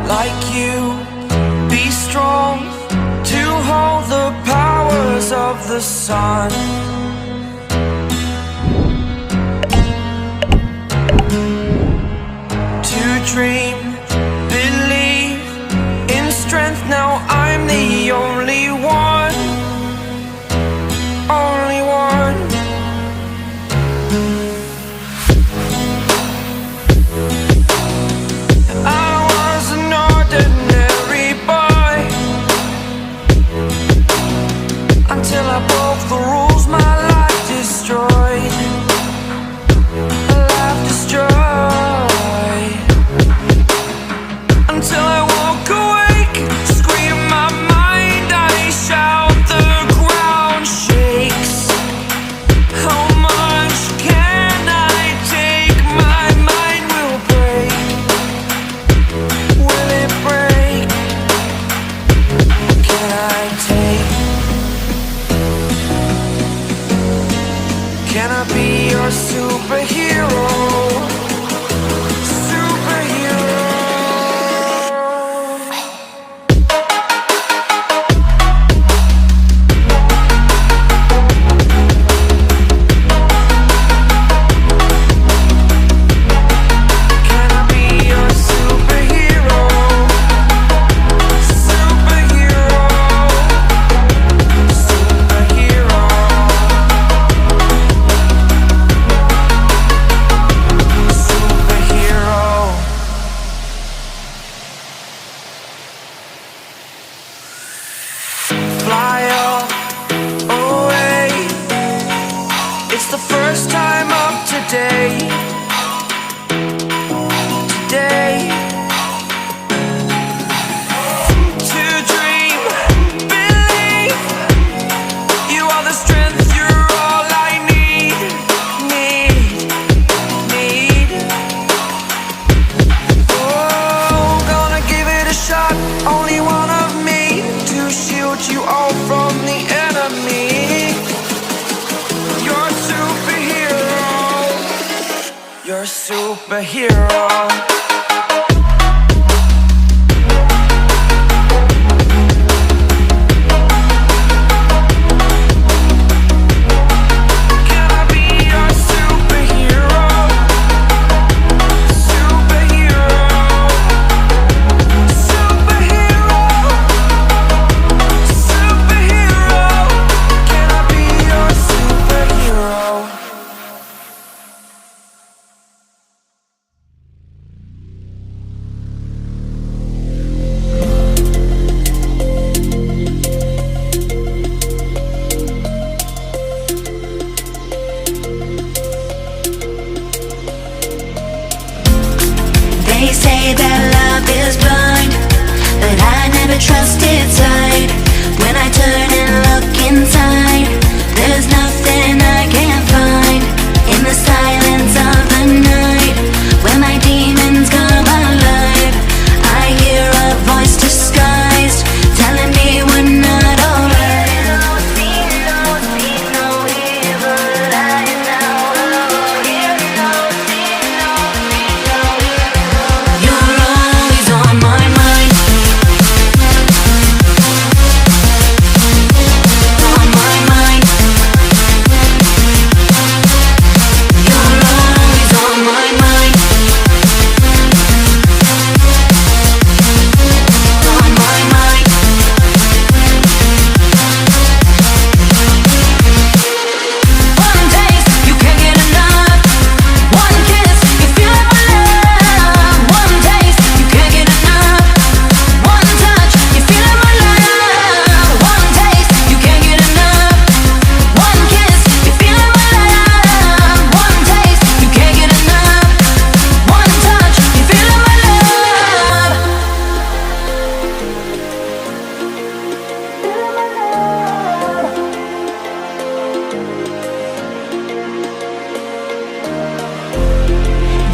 like you. Be strong to hold the powers of the sun. To dream, believe in strength. Now I'm the only one, only one. I was an ordinary boy until I broke the rules. My life destroyed, life destroyed. Until I woke awake, scream my mind, I shout, the ground shakes. How much can I take? My mind will break. Will it break? Can I take? Can I be your superhero? Superhero. They say that love is blind, but I never trusted sight. When I turn and look inside, there's nothing I can't find. In the silence of the night, when my demons come alive, I hear a voice disguised, telling me we're not alright.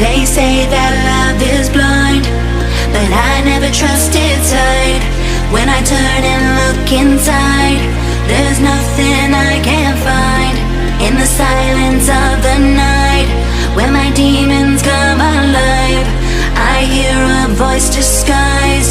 They say that love is blind, but I never trusted sight. When I turn and look inside, there's nothing I can't find. In the silence of the night, when my demons come alive, I hear a voice disguised,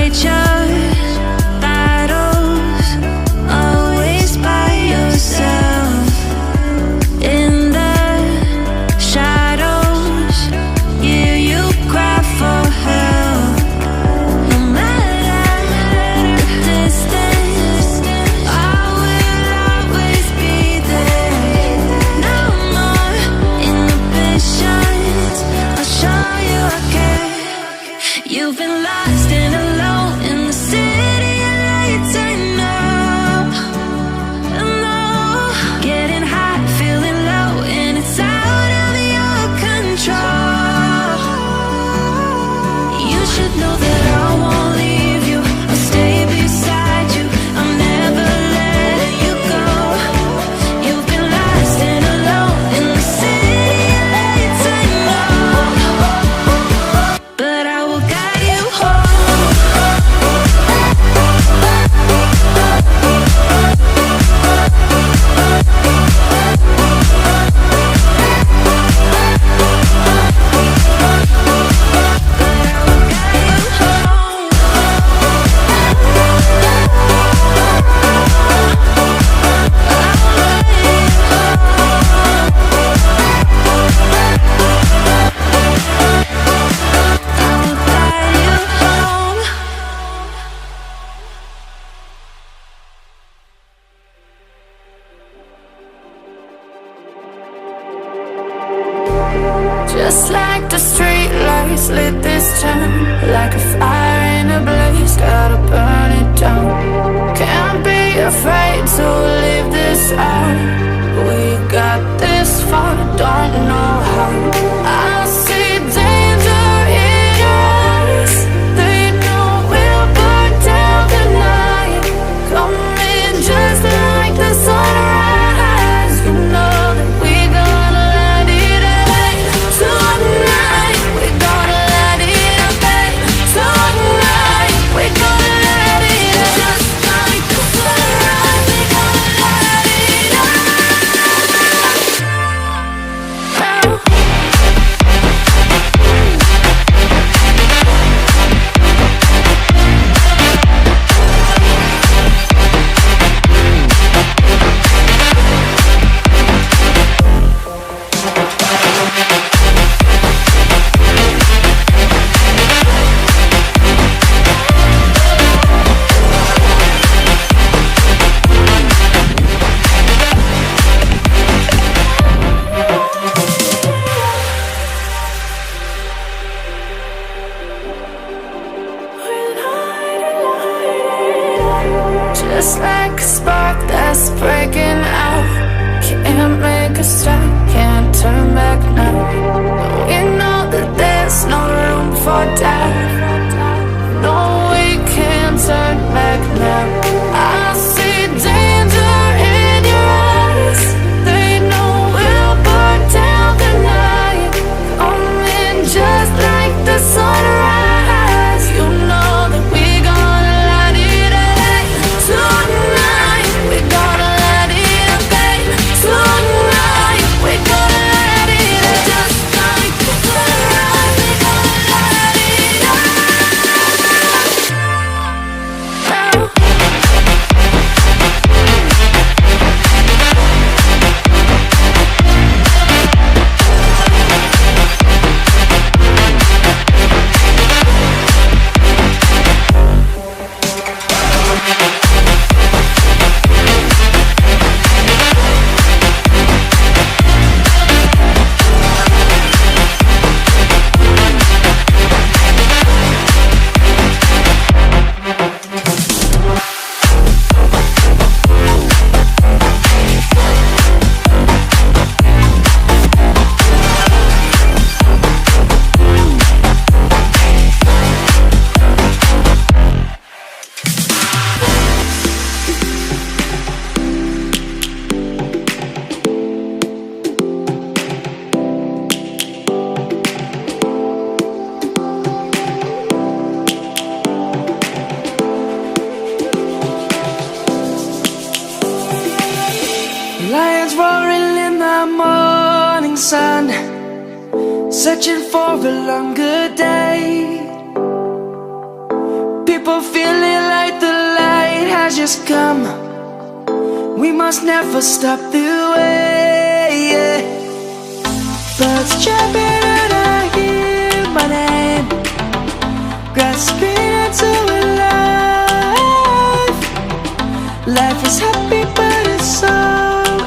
fight your battles, always by yourself. In the shadows, yeah, you cry for help. No matter the distance, I will always be there. No more inhibitions, I'll show you I care. You've been lost and alone in the city of lights, I know. Getting high, feeling low, and it's out of your control. You should know that I won't leave you. I'll stay beside you. I'm never letting you go. You've been lost and alone in the city of lights, I know. But I will guide you home. Just like the street lights lit this town, like a fire in a blaze, gotta burn it down. Can't be afraid to leave this out. We got this far, don't know how. I see danger in us. They know we'll burn down the night. Coming just like the sunrise. You know that we gonna light it up tonight. We gonna light it up tonight. We gonna light it up just like the sunrise. We gonna light it up. Just like a spark that's breaking out. Can't make a stop, can't turn back now. We know that there's no room for doubt. No, we can't turn back now. I see danger in your eyes. They know we'll burn down the night. Coming just like the sunrise. You know that we gonna light it up tonight. We gonna light it up tonight. We gonna light it up just like the sunrise. We gonna light it up. Lions roaring in the morning sun, searching for a longer day. People has just come. We must never stop the way, yeah. Birds chirping and I hear my name, grasping into a life. Life is happy but it's so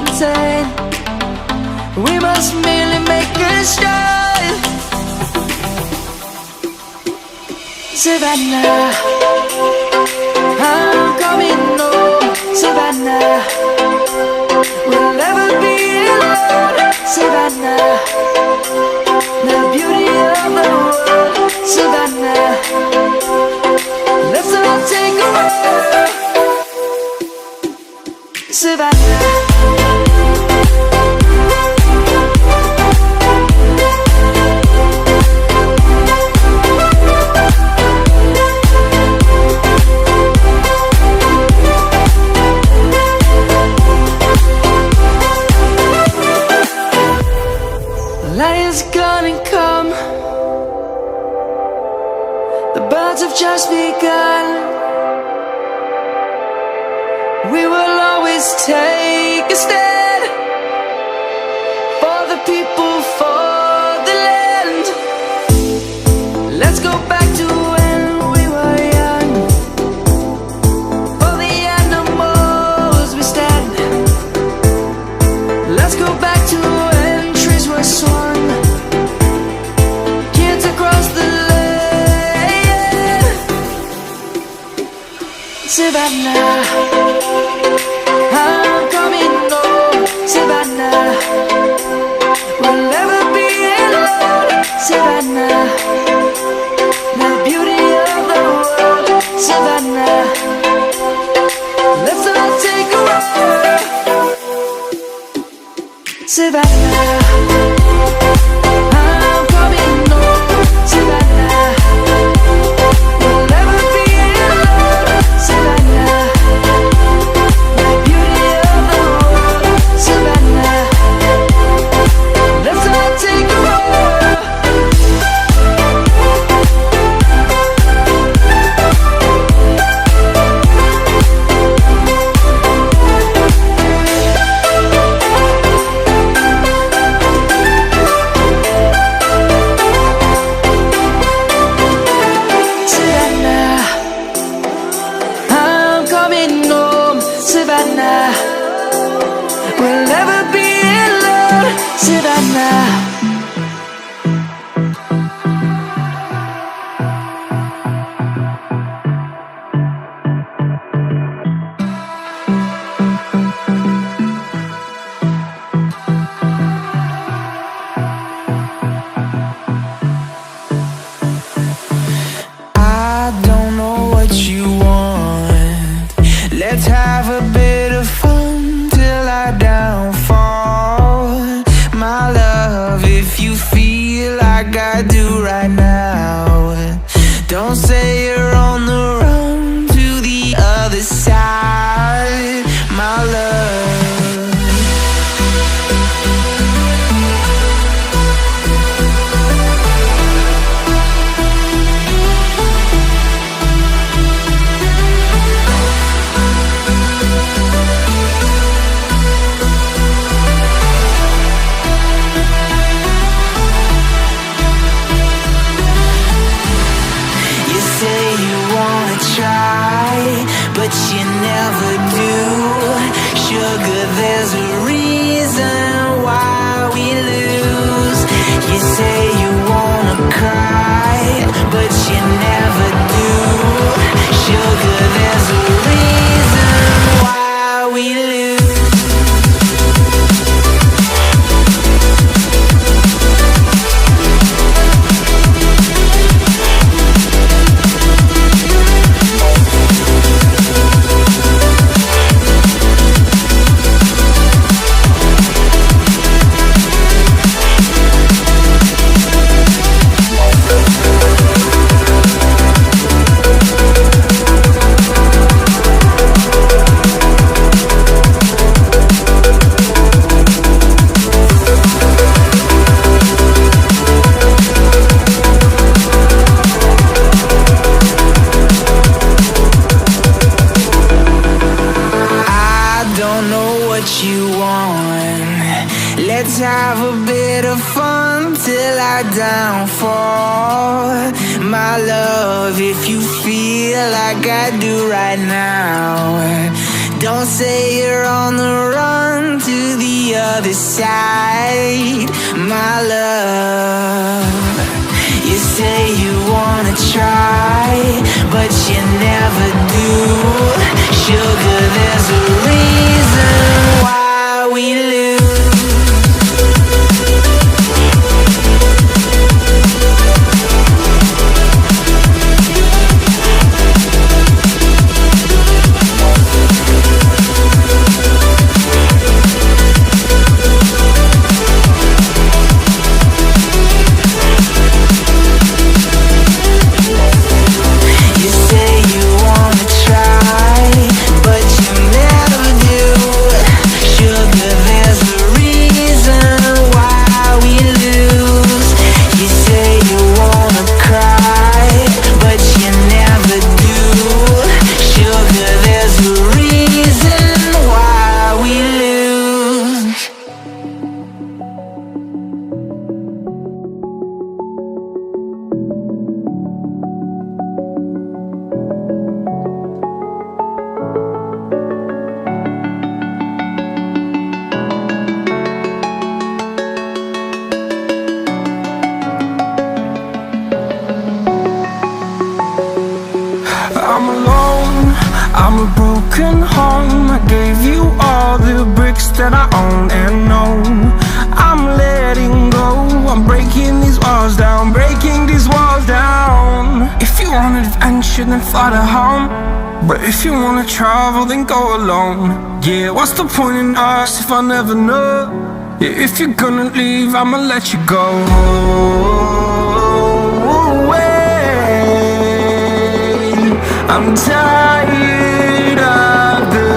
insane. We must merely make a start. Savannah, I'm coming home. Savannah, we'll never be alone. Savannah, the beauty of the world. Savannah, let's all take a walk. Savannah. Lion's gonna come. The birds have just begun. We will always take a stand for the people, for the land. Let's go back to when we were young. For the animals we stand. Let's go back to when trees were swung. Kids across the land. Savannah, I'm coming home. Savannah, we'll never be alone. Savannah, the beauty of the world. Savannah, let's all take a walk. Savannah, I'm coming home. Savannah, we'll never be alone. Savannah, the beauty of the world. Savannah, let's all take a walk. Savannah, I'm coming home. Savannah, we'll never be alone. Savannah. I don't know what you want. Let's have a bit of fun till I downfall. My love, if you feel like I do right now, don't say you're on the run to the other side. My love, you say you wanna try, but you never do. Sugar, there's a reason why we lose. You say you wanna cry, but you never do. Sugar, there's a reason why we lose. have a bit of fun till I downfall. My love, if you feel like I do right now, don't say you're on the run to the other side. My love, you say you wanna try, but you never do. Sugar, there's a reason why we lose. I'm alone, I'm a broken home. I gave you all the bricks that I own and know. I'm letting go, I'm breaking these walls down, breaking these walls down. If you want adventure, then fly to home. But if you wanna travel, then go alone. Yeah, what's the point in us if I never know? Yeah, if you're gonna leave, I'ma let you go. I'm tired of the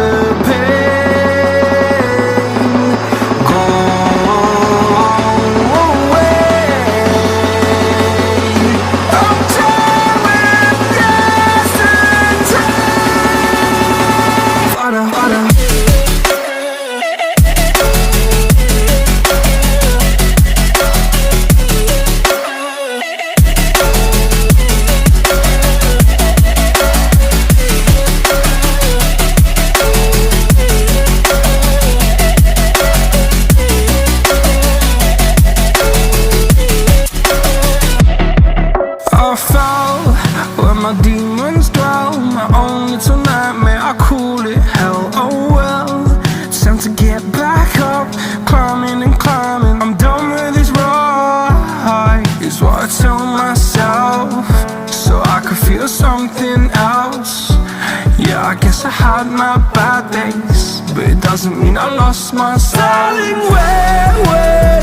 pain. Go away. I'm tired with yesterday. Harder, harder. My demons dwell, my own little nightmare, I call it hell, oh well. It's time to get back up, climbing and climbing. I'm done with this ride, is what I tell myself, so I could feel something else. Yeah, I guess I had my bad days, but it doesn't mean I lost my style. Darling, where